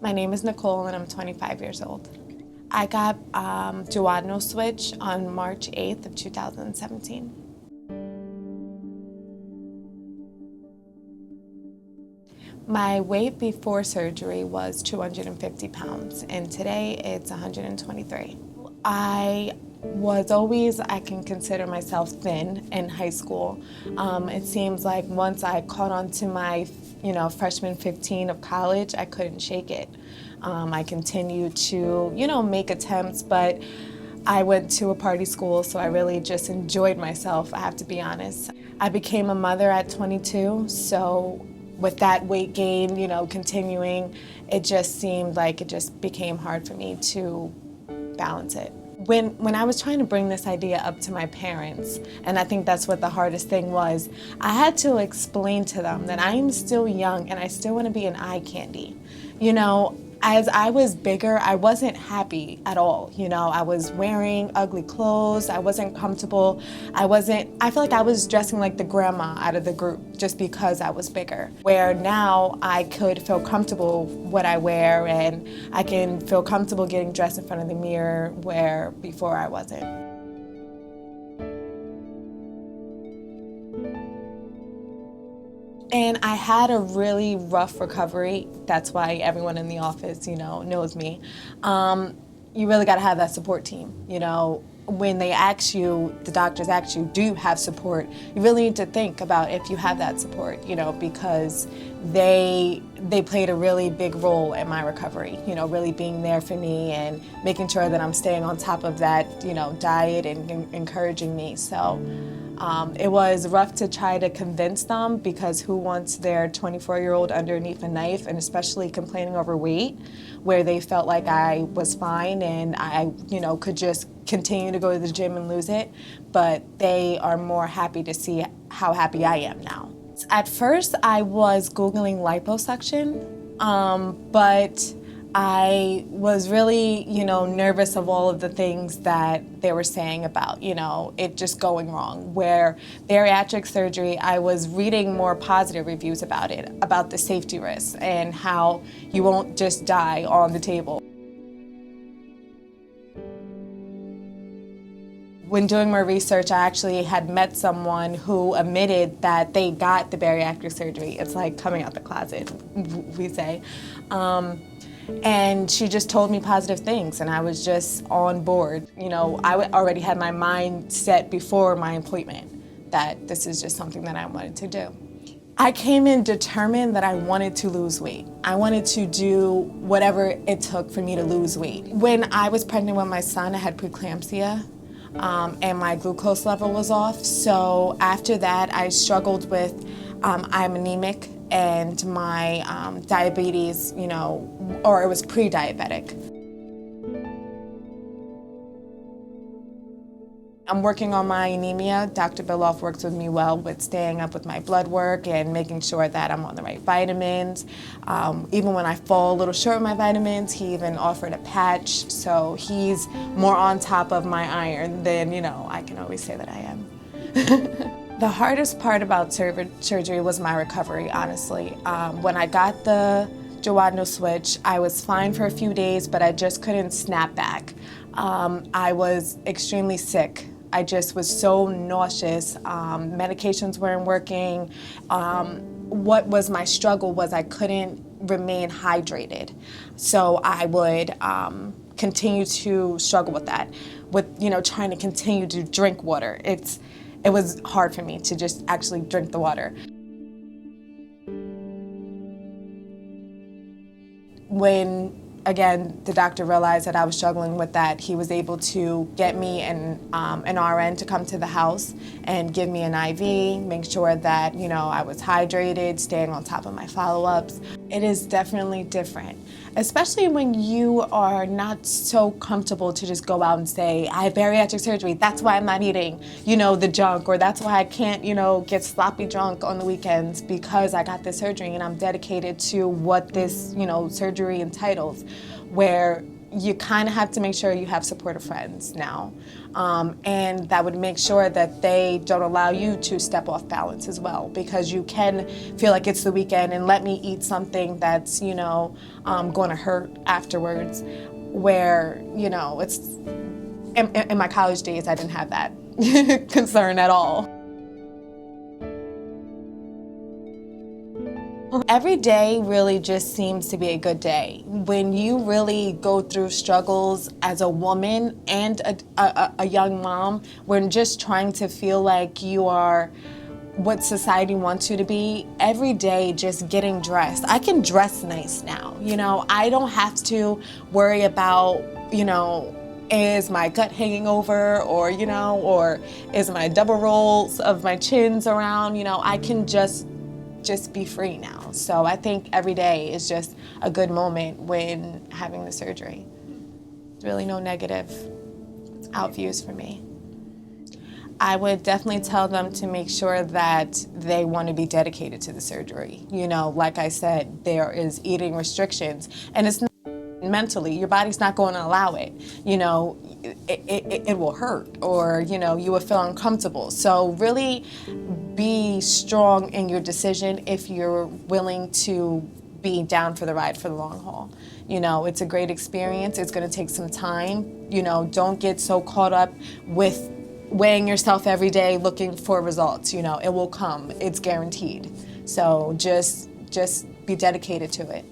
My name is Nicole and I'm 25 years old. I got Duodenal Switch on March 8th of 2017. My weight before surgery was 250 pounds and today it's 123. I was always, I can consider myself thin in high school. It seems like once I caught on to my freshman 15 of college, I couldn't shake it. I continued to, make attempts, but I went to a party school, so I really just enjoyed myself, I have to be honest. I became a mother at 22, so with that weight gain, continuing, it just seemed like it just became hard for me to balance it. When I was trying to bring this idea up to my parents, and I think that's what the hardest thing was, I had to explain to them that I am still young and I still want to be an eye candy. As I was bigger, I wasn't happy at all. I was wearing ugly clothes, I wasn't comfortable. I feel like I was dressing like the grandma out of the group just because I was bigger. Where now I could feel comfortable what I wear and I can feel comfortable getting dressed in front of the mirror where before I wasn't. And I had a really rough recovery. That's why everyone in the office, knows me. You really got to have that support team. When they ask you, the doctors ask you, do you have support? You really need to think about if you have that support, because they played a really big role in my recovery. Really being there for me and making sure that I'm staying on top of that, diet and encouraging me. So. It was rough to try to convince them because who wants their 24-year-old underneath a knife, and especially complaining over weight, where they felt like I was fine and I, could just continue to go to the gym and lose it, but they are more happy to see how happy I am now. At first, I was Googling liposuction, but I was really, nervous of all of the things that they were saying about, it just going wrong. Where bariatric surgery, I was reading more positive reviews about it, about the safety risks and how you won't just die on the table. When doing more research, I actually had met someone who admitted that they got the bariatric surgery. It's like coming out the closet, we say. And she just told me positive things, and I was just on board. I already had my mind set before my appointment that this is just something that I wanted to do. I came in determined that I wanted to lose weight. I wanted to do whatever it took for me to lose weight. When I was pregnant with my son, I had preeclampsia, and my glucose level was off. So after that, I struggled with, I'm anemic, and my diabetes, or it was pre-diabetic. I'm working on my anemia. Dr. Billoff works with me well with staying up with my blood work and making sure that I'm on the right vitamins. Even when I fall a little short of my vitamins, he even offered a patch, so he's more on top of my iron than, I can always say that I am. The hardest part about surgery was my recovery, honestly. When I got the duodenal switch, I was fine for a few days, but I just couldn't snap back. I was extremely sick. I just was so nauseous. Medications weren't working. What was my struggle was I couldn't remain hydrated. So I would continue to struggle with that, with trying to continue to drink water. It was hard for me to just actually drink the water. When, again, the doctor realized that I was struggling with that, he was able to get me an RN to come to the house and give me an IV, make sure that, I was hydrated, staying on top of my follow-ups. It is definitely different, especially when you are not so comfortable to just go out and say, I have bariatric surgery, that's why I'm not eating, the junk, or that's why I can't, get sloppy drunk on the weekends because I got this surgery and I'm dedicated to what this, surgery entitles. Where you kind of have to make sure you have supportive friends now. And that would make sure that they don't allow you to step off balance as well, because you can feel like it's the weekend and let me eat something that's, going to hurt afterwards, where, it's, in my college days, I didn't have that concern at all. Every day really just seems to be a good day. When you really go through struggles as a woman and a young mom, when just trying to feel like you are what society wants you to be, every day just getting dressed. I can dress nice now, I don't have to worry about, is my gut hanging over, or, or is my double rolls of my chins around, I can just be free now. So I think every day is just a good moment when having the surgery. Really no negative outviews for me. I would definitely tell them to make sure that they want to be dedicated to the surgery. Like I said, there is eating restrictions, and it's not mentally, your body's not going to allow it. It will hurt, or, you will feel uncomfortable. So really be strong in your decision if you're willing to be down for the ride for the long haul. It's a great experience. It's going to take some time. Don't get so caught up with weighing yourself every day looking for results. It will come. It's guaranteed. So just be dedicated to it.